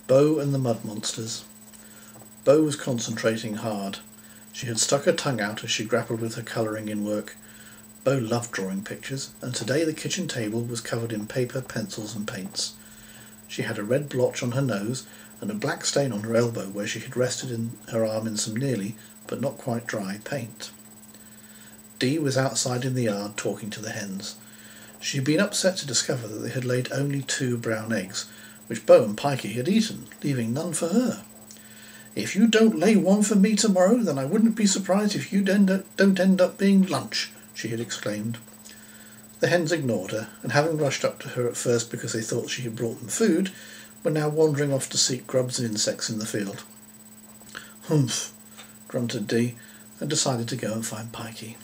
Bo and the Mud Monsters. Bo was concentrating hard. She had stuck her tongue out as she grappled with her colouring in work. Bo loved drawing pictures, and today the kitchen table was covered in paper, pencils and paints. She had a red blotch on her nose and a black stain on her elbow where she had rested her arm in some nearly, but not quite dry, paint. Dee was outside in the yard talking to the hens. She had been upset to discover that they had laid only 2 brown eggs, which Bo and Pikey had eaten, leaving none for her. "If you don't lay one for me tomorrow, then I wouldn't be surprised if you don't end up being lunch," she had exclaimed. The hens ignored her, and having rushed up to her at first because they thought she had brought them food, were now wandering off to seek grubs and insects in the field. "Humph," grunted Dee, and decided to go and find Pikey.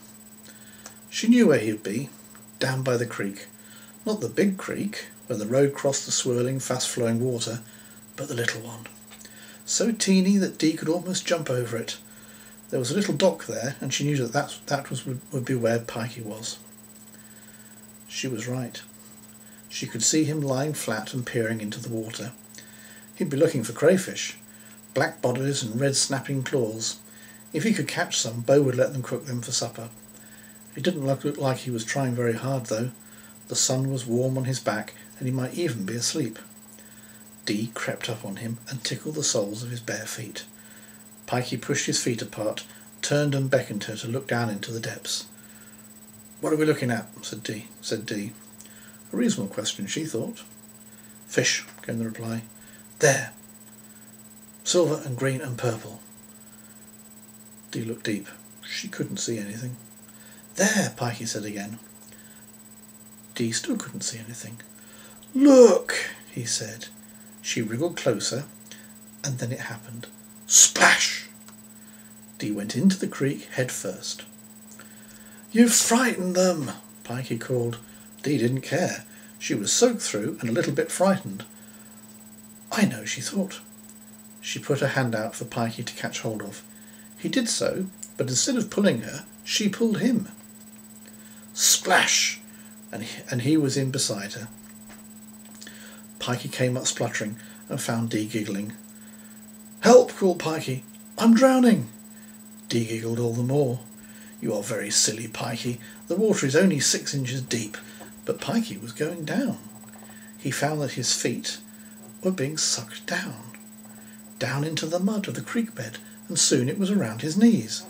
She knew where he'd be, down by the creek. Not the big creek, where the road crossed the swirling, fast-flowing water, but the little one. So teeny that Dee could almost jump over it. There was a little dock there, and she knew that would be where Pikey was. She was right. She could see him lying flat and peering into the water. He'd be looking for crayfish, black bodies and red snapping claws. If he could catch some, Bo would let them cook them for supper. He didn't look like he was trying very hard, though. The sun was warm on his back, and he might even be asleep. Dee crept up on him and tickled the soles of his bare feet. Pikey pushed his feet apart, turned and beckoned her to look down into the depths. "What are we looking at?" said Dee. A reasonable question, she thought. "Fish," came the reply. "There. Silver and green and purple." Dee looked deep. She couldn't see anything. "There," Pikey said again. Dee still couldn't see anything. "Look," he said. She wriggled closer, and then it happened. Splash! Dee went into the creek head first. "You've frightened them," Pikey called. Dee didn't care. She was soaked through and a little bit frightened. "I know," she thought. She put her hand out for Pikey to catch hold of. He did so, but instead of pulling her, she pulled him. Splash! And he was in beside her. Pikey came up spluttering and found Dee giggling. "Help!" called Pikey. "I'm drowning!" Dee giggled all the more. "You are very silly, Pikey. The water is only 6 inches deep." But Pikey was going down. He found that his feet were being sucked down into the mud of the creek bed, and soon it was around his knees.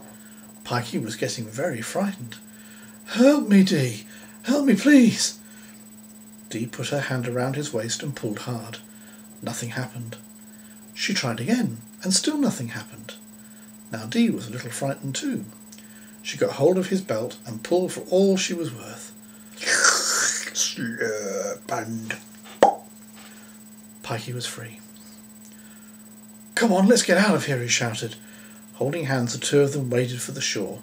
Pikey was getting very frightened. "Help me, Dee! Help me, please!" Dee put her hand around his waist and pulled hard. Nothing happened. She tried again, and still nothing happened. Now Dee was a little frightened too. She got hold of his belt and pulled for all she was worth. Slurp and Pikey was free. "Come on, let's get out of here," he shouted. Holding hands, the 2 of them waded for the shore.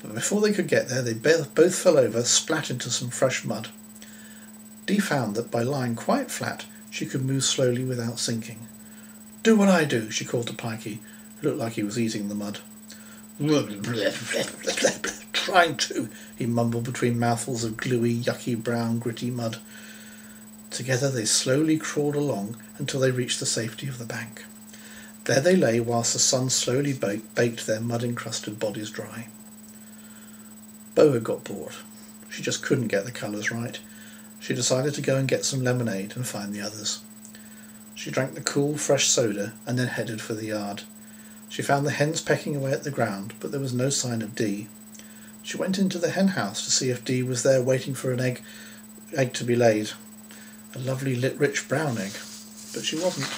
But before they could get there, they both fell over, splat into some fresh mud. Dee found that by lying quite flat, she could move slowly without sinking. "Do what I do," she called to Pikey, who looked like he was eating the mud. "Trying to," he mumbled between mouthfuls of gluey, yucky, brown, gritty mud. Together they slowly crawled along until they reached the safety of the bank. There they lay whilst the sun slowly baked their mud-encrusted bodies dry. Bo had got bored. She just couldn't get the colours right. She decided to go and get some lemonade and find the others. She drank the cool, fresh soda and then headed for the yard. She found the hens pecking away at the ground, but there was no sign of Dee. She went into the hen house to see if Dee was there waiting for an egg to be laid. A lovely, rich brown egg, but she wasn't.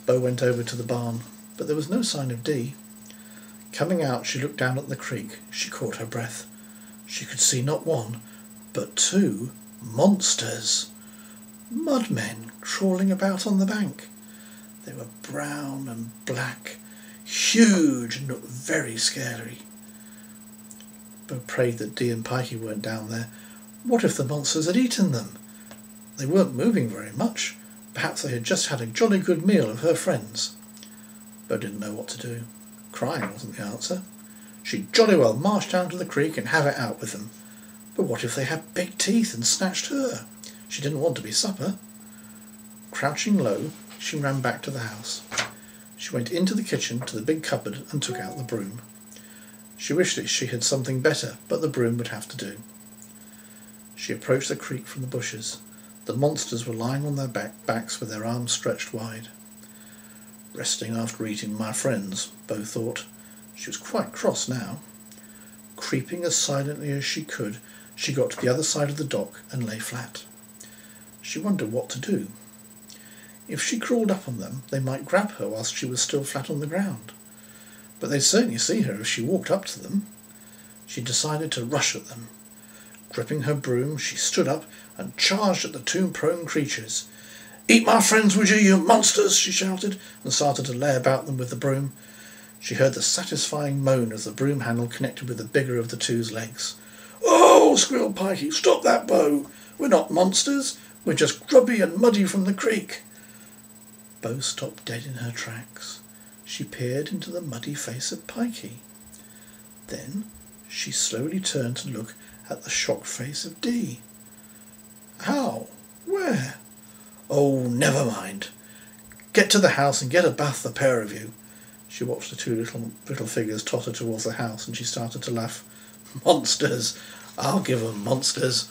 Bo went over to the barn, but there was no sign of Dee. Coming out, she looked down at the creek. She caught her breath. She could see not 1, but 2 monsters. Mudmen crawling about on the bank. They were brown and black, huge, and looked very scary. Bo prayed that Dee and Pikey weren't down there. What if the monsters had eaten them? They weren't moving very much. Perhaps they had just had a jolly good meal of her friends. Bo didn't know what to do. Crying wasn't the answer. She'd jolly well march down to the creek and have it out with them. But what if they had big teeth and snatched her? She didn't want to be supper. Crouching low, she ran back to the house. She went into the kitchen to the big cupboard and took out the broom. She wished that she had something better, but the broom would have to do. She approached the creek from the bushes. The monsters were lying on their backs with their arms stretched wide. Resting after eating my friends, Bo thought. She was quite cross now. Creeping as silently as she could, she got to the other side of the dock and lay flat. She wondered what to do. If she crawled up on them, they might grab her whilst she was still flat on the ground. But they'd certainly see her if she walked up to them. She decided to rush at them. Gripping her broom, she stood up and charged at the two prone creatures. "Eat my friends, would you, you monsters!" she shouted, and started to lay about them with the broom. She heard the satisfying moan as the broom handle connected with the bigger of the two's legs. "Oh!" squealed Pikey. "Stop that, Bo! We're not monsters. We're just grubby and muddy from the creek." Bo stopped dead in her tracks. She peered into the muddy face of Pikey. Then she slowly turned to look at the shocked face of Dee. "How? Where?" "Oh, never mind. Get to the house and get a bath, the pair of you." She watched the two little figures totter towards the house, and she started to laugh. "Monsters! I'll give 'em monsters.